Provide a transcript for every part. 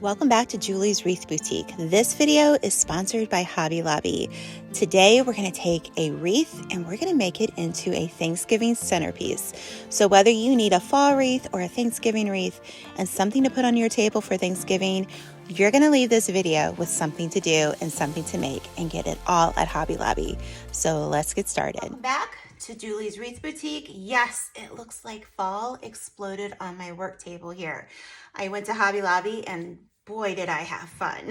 Welcome back to Julie's Wreath Boutique. This video is sponsored by Hobby Lobby. Today we're going to take a wreath and we're going to make it into a Thanksgiving centerpiece. So whether you need a fall wreath or a Thanksgiving wreath and something to put on your table for Thanksgiving, you're going to leave this video with something to do and something to make and get it all at Hobby Lobby. So let's get started. Welcome back to Julie's Wreath Boutique. Yes, it looks like fall exploded on my work table here. I went to Hobby Lobby and boy, did I have fun.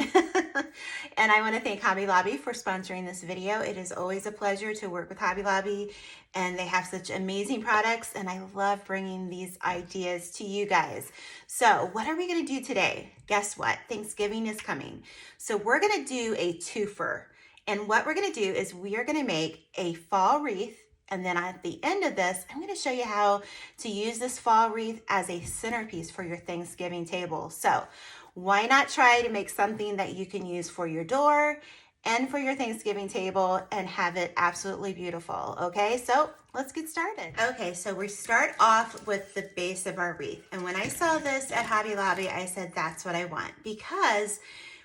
And I want to thank Hobby Lobby for sponsoring this video. It is always a pleasure to work with Hobby Lobby, and they have such amazing products, and I love bringing these ideas to you guys. So what are we going to do today? Guess what? Thanksgiving is coming. So we're going to do a twofer. And what we're going to do is we are going to make a fall wreath. And then at the end of this, I'm going to show you how to use this fall wreath as a centerpiece for your Thanksgiving table. So why not try to make something that you can use for your door and for your Thanksgiving table and have it absolutely beautiful, okay? So let's get started. Okay, so we start off with the base of our wreath. And when I saw this at Hobby Lobby, I said, that's what I want, because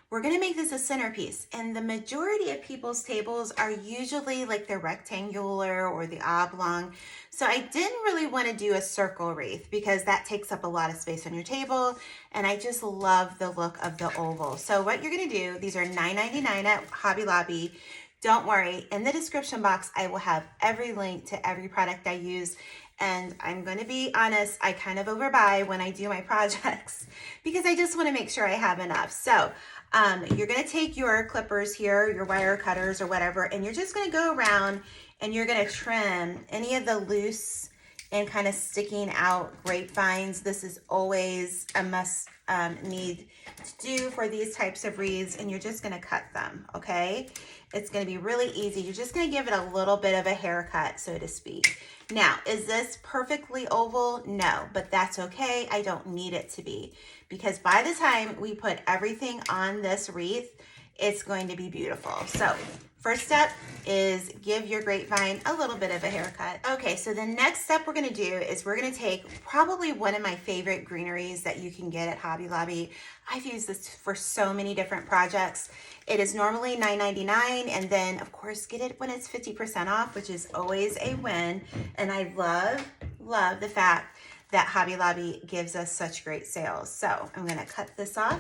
we're gonna make this a centerpiece, and the majority of people's tables are usually like the rectangular or the oblong. So I didn't really wanna do a circle wreath because that takes up a lot of space on your table, and I just love the look of the oval. So what you're gonna do, these are $9.99 at Hobby Lobby. Don't worry, in the description box, I will have every link to every product I use. And I'm going to be honest, I kind of overbuy when I do my projects because I just want to make sure I have enough. So you're going to take your clippers here, your wire cutters or whatever, and you're just going to go around and you're going to trim any of the loose and kind of sticking out grapevines. This is always a must need to do for these types of wreaths, and you're just going to cut them, okay? It's going to be really easy. You're just going to give it a little bit of a haircut, so to speak. Now, is this perfectly oval? No, but that's okay. I don't need it to be, because by the time we put everything on this wreath, it's going to be beautiful. So first step is give your grapevine a little bit of a haircut. Okay, so the next step we're gonna do is we're gonna take probably one of my favorite greeneries that you can get at Hobby Lobby. I've used this for so many different projects. It is normally $9.99, and then of course get it when it's 50% off, which is always a win. And I love the fact that Hobby Lobby gives us such great sales. So I'm gonna cut this off,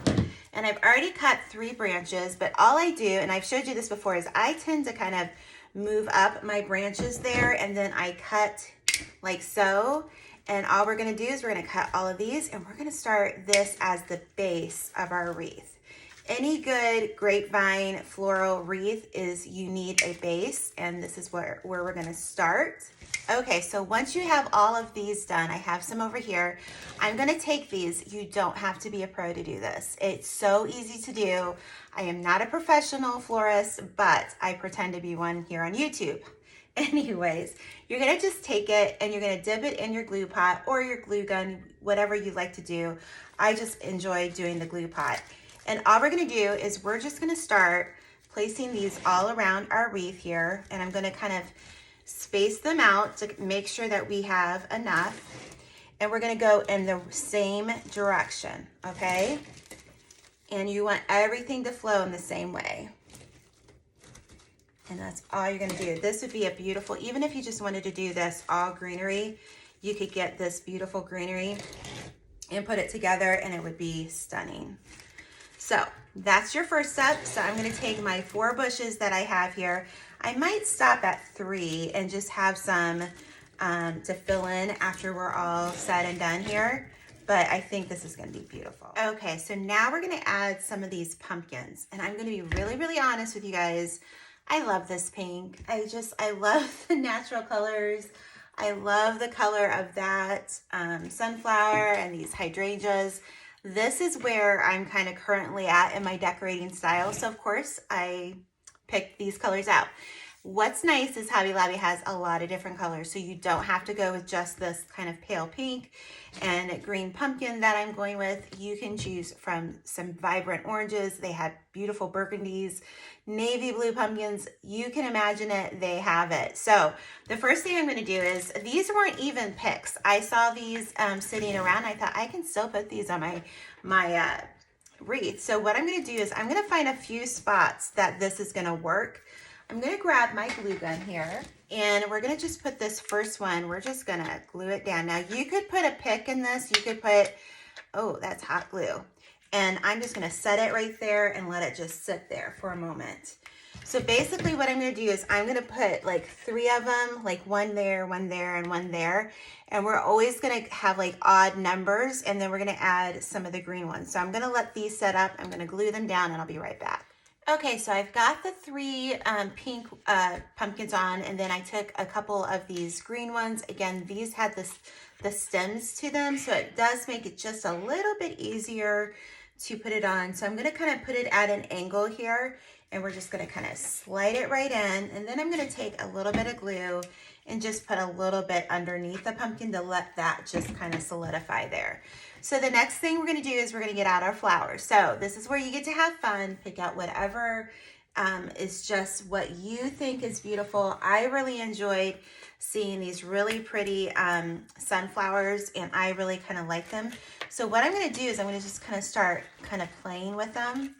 and I've already cut 3 branches, but all I do, and I've showed you this before, is I tend to kind of move up my branches there, and then I cut like so. And all we're gonna do is we're gonna cut all of these, and we're gonna start this as the base of our wreath. Any good grapevine floral wreath is you need a base, and this is where we're gonna start. Okay, so once you have all of these done, I have some over here. I'm gonna take these. You don't have to be a pro to do this. It's so easy to do. I am not a professional florist, but I pretend to be one here on YouTube. Anyways, you're gonna just take it and you're gonna dip it in your glue pot or your glue gun, whatever you like to do. I just enjoy doing the glue pot. And all we're gonna do is we're just gonna start placing these all around our wreath here, and I'm gonna kind of space them out to make sure that we have enough. And we're gonna go in the same direction, okay? And you want everything to flow in the same way. And that's all you're gonna do. This would be a beautiful, even if you just wanted to do this all greenery, you could get this beautiful greenery and put it together and it would be stunning. So that's your first step. So I'm gonna take my 4 bushes that I have here. I might stop at 3 and just have some to fill in after we're all said and done here. But I think this is gonna be beautiful. Okay, so now we're gonna add some of these pumpkins. And I'm gonna be really, really honest with you guys. I love this pink. I love the natural colors. I love the color of that sunflower and these hydrangeas. This is where I'm kind of currently at in my decorating style. So of course I picked these colors out. What's nice is Hobby Lobby has a lot of different colors, so you don't have to go with just this kind of pale pink and green pumpkin that I'm going with. You can choose from some vibrant oranges. They have beautiful burgundies, navy blue pumpkins. You can imagine it, they have it. So the first thing I'm going to do is, these weren't even picks. I saw these sitting around. I thought I can still put these on my wreath. So what I'm going to do is I'm going to find a few spots that this is going to work. I'm going to grab my glue gun here, and we're going to just put this first one, we're just going to glue it down. Now you could put a pick in this, you could put, oh, that's hot glue. And I'm just going to set it right there and let it just sit there for a moment. So basically what I'm going to do is I'm going to put like 3 of them, like one there, and one there. And we're always going to have like odd numbers, and then we're going to add some of the green ones. So I'm going to let these set up. I'm going to glue them down, and I'll be right back. Okay, so I've got the 3 pink pumpkins on, and then I took a couple of these green ones. Again, these had the stems to them, so it does make it just a little bit easier to put it on. So I'm going to kind of put it at an angle here, and we're just going to kind of slide it right in. And then I'm going to take a little bit of glue and just put a little bit underneath the pumpkin to let that just kind of solidify there. So the next thing we're going to do is we're going to get out our flowers. So this is where you get to have fun, pick out whatever is just what you think is beautiful. I really enjoyed seeing these really pretty sunflowers, and I really kind of like them. So what I'm going to do is I'm going to just kind of start kind of playing with them.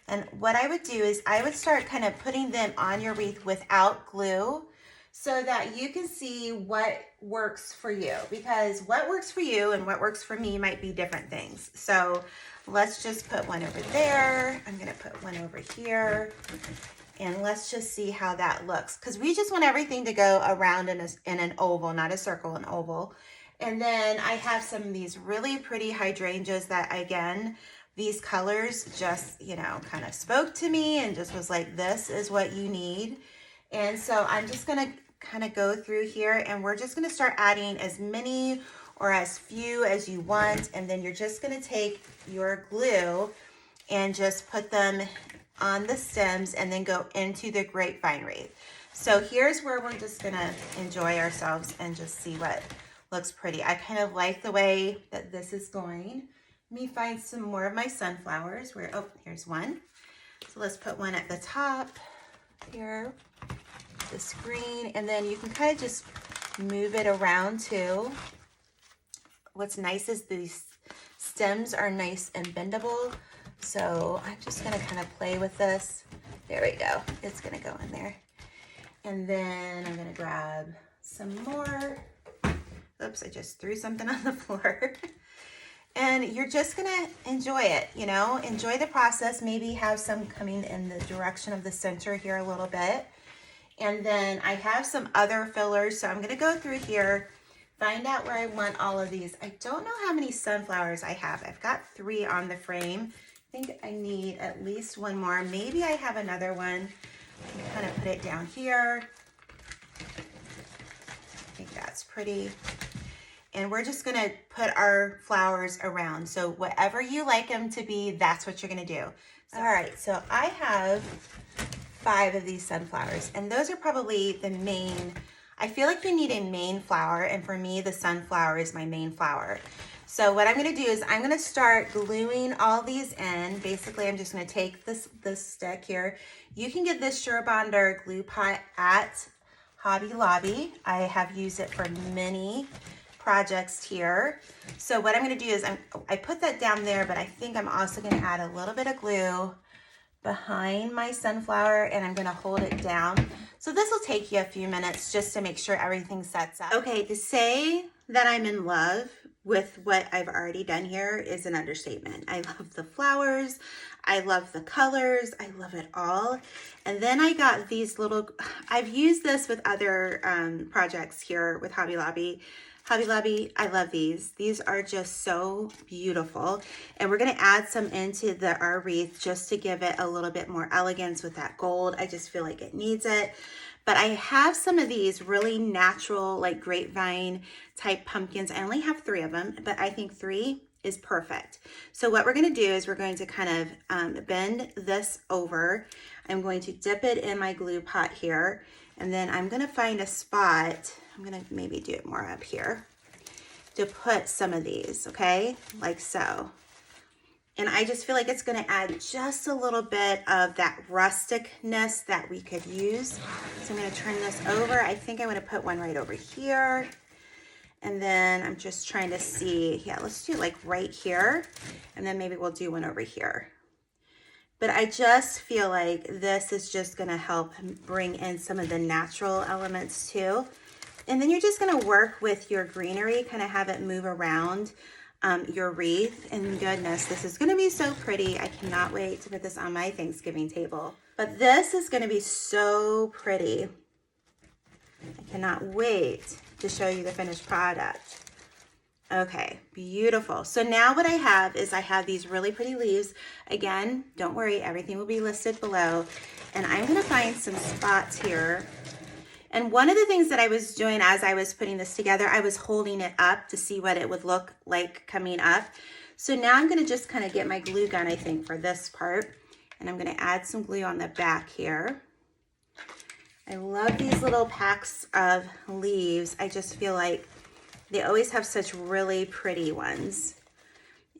And what I would do is I would start kind of putting them on your wreath without glue, so that you can see what works for you, because what works for you and what works for me might be different things. So let's just put one over there. I'm going to put one over here, and let's just see how that looks, because we just want everything to go around in an oval, not a circle, an oval. And then I have some of these really pretty hydrangeas that, again, these colors just, you know, kind of spoke to me and just was like, this is what you need. And so I'm just going to kind of go through here, and we're just going to start adding as many or as few as you want. And then you're just going to take your glue and just put them on the stems and then go into the grapevine wreath. So here's where we're just going to enjoy ourselves and just see what looks pretty. I kind of like the way that this is going. Let me find some more of my sunflowers. Oh, here's one. So let's put one at the top here, this green, and then you can kind of just move it around too. What's nice is these stems are nice and bendable. So I'm just gonna kind of play with this. There we go. It's gonna go in there. And then I'm gonna grab some more. Oops, I just threw something on the floor. And you're just gonna enjoy it, you know, enjoy the process, maybe have some coming in the direction of the center here a little bit. And then I have some other fillers, so I'm gonna go through here, find out where I want all of these. I don't know how many sunflowers I have. I've got 3 on the frame. I think I need at least one more. Maybe I have another one. I can kind of put it down here. I think that's pretty. And we're just gonna put our flowers around. So whatever you like them to be, that's what you're gonna do. All right, so I have 5 of these sunflowers, and those are probably the main. I feel like you need a main flower, and for me, the sunflower is my main flower. So what I'm gonna do is I'm gonna start gluing all these in. Basically, I'm just gonna take this stick here. You can get this Surebonder glue pot at Hobby Lobby. I have used it for many projects here. So what I'm going to do is I put that down there, but I think I'm also going to add a little bit of glue behind my sunflower, and I'm going to hold it down. So this will take you a few minutes just to make sure everything sets up. Okay, to say that I'm in love with what I've already done here is an understatement. I love the flowers. I love the colors. I love it all. And then I got these little, I've used this with other projects here with Hobby Lobby. Hobby Lobby, I love these. These are just so beautiful. And we're gonna add some into our wreath just to give it a little bit more elegance with that gold. I just feel like it needs it. But I have some of these really natural, like grapevine type pumpkins. I only have 3 of them, but I think 3 is perfect. So what we're gonna do is we're going to kind of bend this over. I'm going to dip it in my glue pot here, and then I'm gonna find a spot. I'm gonna maybe do it more up here to put some of these, okay? Like so. And I just feel like it's gonna add just a little bit of that rusticness that we could use. So I'm gonna turn this over. I think I'm gonna put one right over here. And then I'm just trying to see, yeah, let's do like right here. And then maybe we'll do one over here. But I just feel like this is just gonna help bring in some of the natural elements too. And then you're just gonna work with your greenery, kind of have it move around your wreath. And goodness, this is gonna be so pretty. I cannot wait to put this on my Thanksgiving table. But this is gonna be so pretty. I cannot wait to show you the finished product. Okay, beautiful. So now what I have is I have these really pretty leaves. Again, don't worry, everything will be listed below. And I'm gonna find some spots here. And one of the things that I was doing as I was putting this together, I was holding it up to see what it would look like coming up. So now I'm gonna just kind of get my glue gun, I think, for this part. And I'm gonna add some glue on the back here. I love these little packs of leaves. I just feel like they always have such really pretty ones.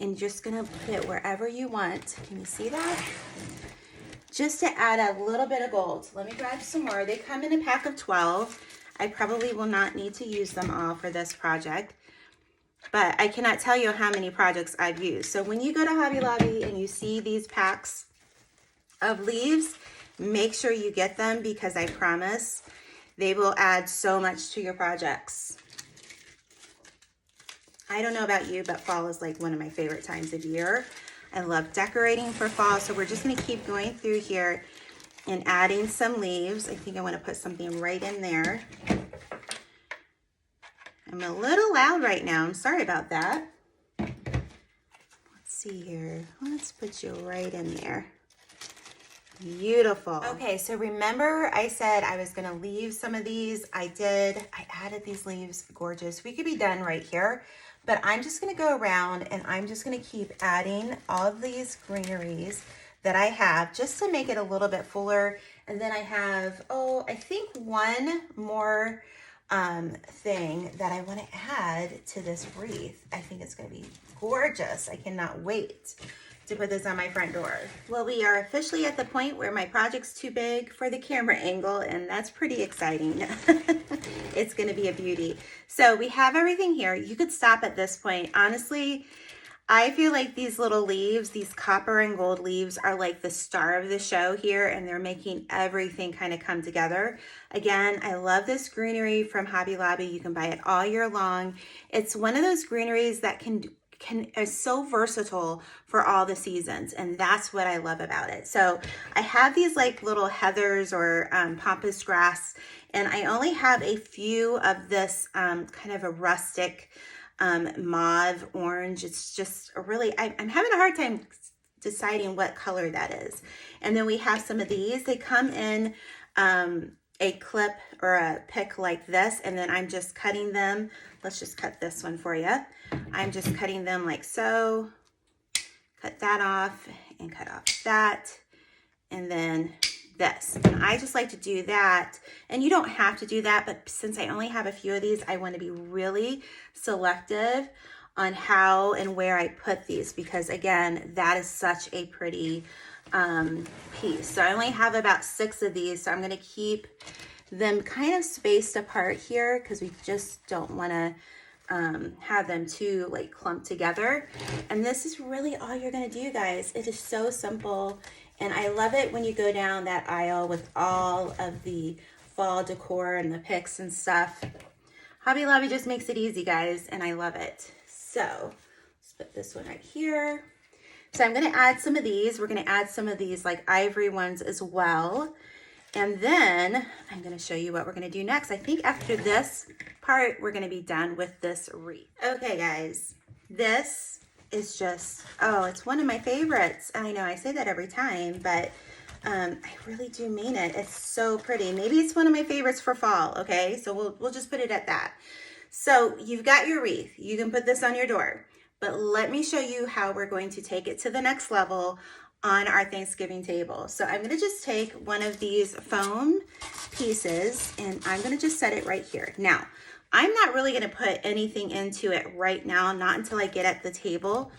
And just gonna put it wherever you want. Can you see that? Just to add a little bit of gold. Let me grab some more. They come in a pack of 12. I probably will not need to use them all for this project, but I cannot tell you how many projects I've used. So when you go to Hobby Lobby and you see these packs of leaves, make sure you get them because I promise they will add so much to your projects. I don't know about you, but fall is like one of my favorite times of year. I love decorating for fall, so we're just gonna keep going through here and adding some leaves. I think I wanna put something right in there. I'm a little loud right now, I'm sorry about that. Let's see here, let's put you right in there. Beautiful. Okay, so remember I said I was gonna leave some of these. I did, I added these leaves, gorgeous. We could be done right here, but I'm just gonna go around and I'm just gonna keep adding all of these greeneries that I have just to make it a little bit fuller. And then I have, I think one more thing that I wanna add to this wreath. I think it's gonna be gorgeous. I cannot wait to put this on my front door. Well, we are officially at the point where my project's too big for the camera angle, and that's pretty exciting. It's gonna be a beauty. So we have everything here. You could stop at this point. Honestly, I feel like these little leaves, these copper and gold leaves, are like the star of the show here, and they're making everything kind of come together. Again, I love this greenery from Hobby Lobby. You can buy it all year long. It's one of those greeneries that is so versatile for all the seasons, and that's what I love about it. So I have these like little heathers or pampas grass, and I only have a few of this kind of a rustic mauve orange. It's just really, I'm having a hard time deciding what color that is. And then we have some of these. They come in a clip or a pick like this, and then I'm just cutting them. Let's just cut this one for you. I'm just cutting them like so. Cut that off and cut off that, and then this. And I just like to do that, and you don't have to do that, but since I only have a few of these, I want to be really selective on how and where I put these, because again, that is such a pretty piece. So I only have about 6 of these, so I'm going to keep them kind of spaced apart here because we just don't want to have them too like clumped together. And this is really all you're going to do, guys. It is so simple, and I love it when you go down that aisle with all of the fall decor and the picks and stuff. Hobby Lobby just makes it easy, guys, and I love it. So let's put this one right here. So I'm going to add some of these. We're going to add some of these like ivory ones as well. And then I'm going to show you what we're going to do next. I think after this part, we're going to be done with this wreath. Okay, guys, this is just, it's one of my favorites. I know I say that every time, but I really do mean it. It's so pretty. Maybe it's one of my favorites for fall. Okay, so we'll just put it at that. So you've got your wreath. You can put this on your door, but let me show you how we're going to take it to the next level on our Thanksgiving table. So I'm going to just take one of these foam pieces and I'm going to just set it right here. Now, I'm not really going to put anything into it right now, not until I get at the table,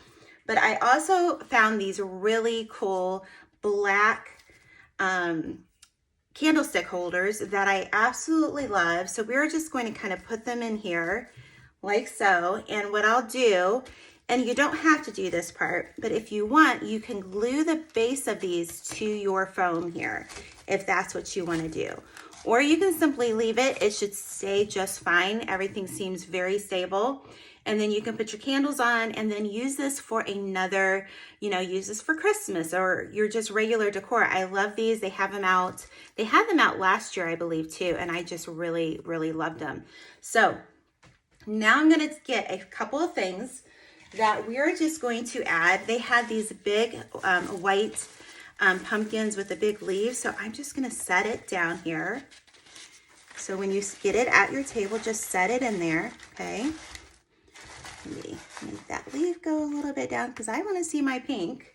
but I also found these really cool black candlestick holders that I absolutely love. So we're just going to kind of put them in here like so. And what I'll do, and you don't have to do this part, but if you want, you can glue the base of these to your foam here, if that's what you want to do. Or you can simply leave it. It should stay just fine. Everything seems very stable. And then you can put your candles on and then use this for another, use this for Christmas or your just regular decor. I love these. They have them out. They had them out last year, I believe, too. And I just really, really loved them. So now I'm going to get a couple of things that we're just going to add. They had these big white pumpkins with the big leaves. So I'm just going to set it down here. So when you get it at your table, just set it in there, okay? Maybe make that leaf go a little bit down because I want to see my pink.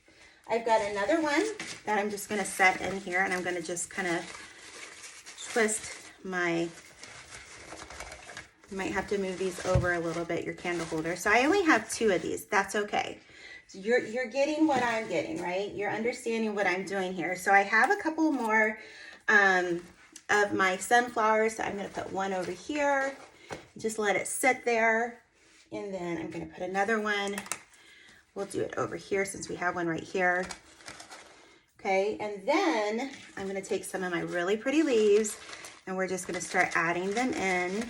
I've got another one that I'm just going to set in here, and I'm going to just kind of twist my, you might have to move these over a little bit, your candle holder. So I only have 2 of these. That's okay. So you're getting what I'm getting, right? You're understanding what I'm doing here. So I have a couple more of my sunflowers. So I'm going to put one over here. Just let it sit there. And then I'm going to put another one. We'll do it over here since we have one right here. Okay, and then I'm going to take some of my really pretty leaves and we're just going to start adding them in.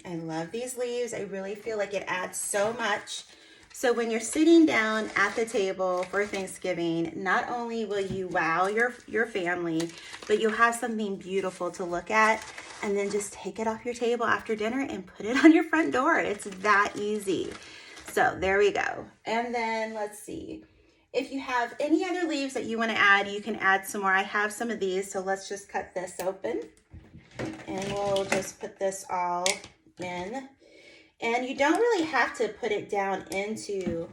I love these leaves. I really feel like it adds so much. So when you're sitting down at the table for Thanksgiving, not only will you wow your family, but you'll have something beautiful to look at. And then just take it off your table after dinner and put it on your front door. It's that easy. So there we go. And then let's see. If you have any other leaves that you want to add, you can add some more. I have some of these, so let's just cut this open. And we'll just put this all in. And you don't really have to put it down into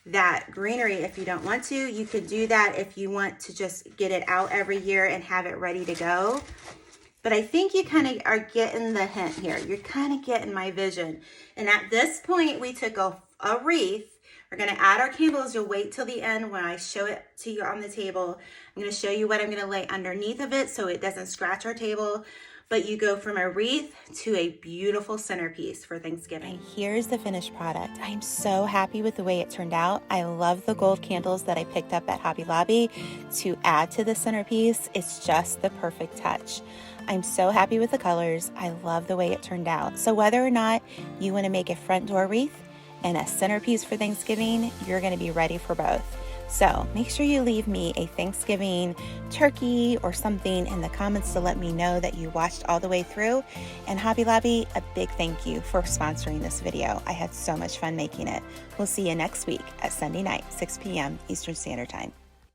that greenery if you don't want to. You could do that if you want to just get it out every year and have it ready to go. But I think you kind of are getting the hint here. You're kind of getting my vision. And at this point, we took a wreath. We're going to add our candles. You'll wait till the end when I show it to you on the table. I'm going to show you what I'm going to lay underneath of it so it doesn't scratch our table. But you go from a wreath to a beautiful centerpiece for Thanksgiving. And here's the finished product. I'm so happy with the way it turned out. I love the gold candles that I picked up at Hobby Lobby to add to the centerpiece. It's just the perfect touch. I'm so happy with the colors. I love the way it turned out. So whether or not you want to make a front door wreath and a centerpiece for Thanksgiving, you're going to be ready for both. So make sure you leave me a Thanksgiving turkey or something in the comments to let me know that you watched all the way through. And Hobby Lobby, a big thank you for sponsoring this video. I had so much fun making it. We'll see you next week at Sunday night, 6 p.m. Eastern Standard Time.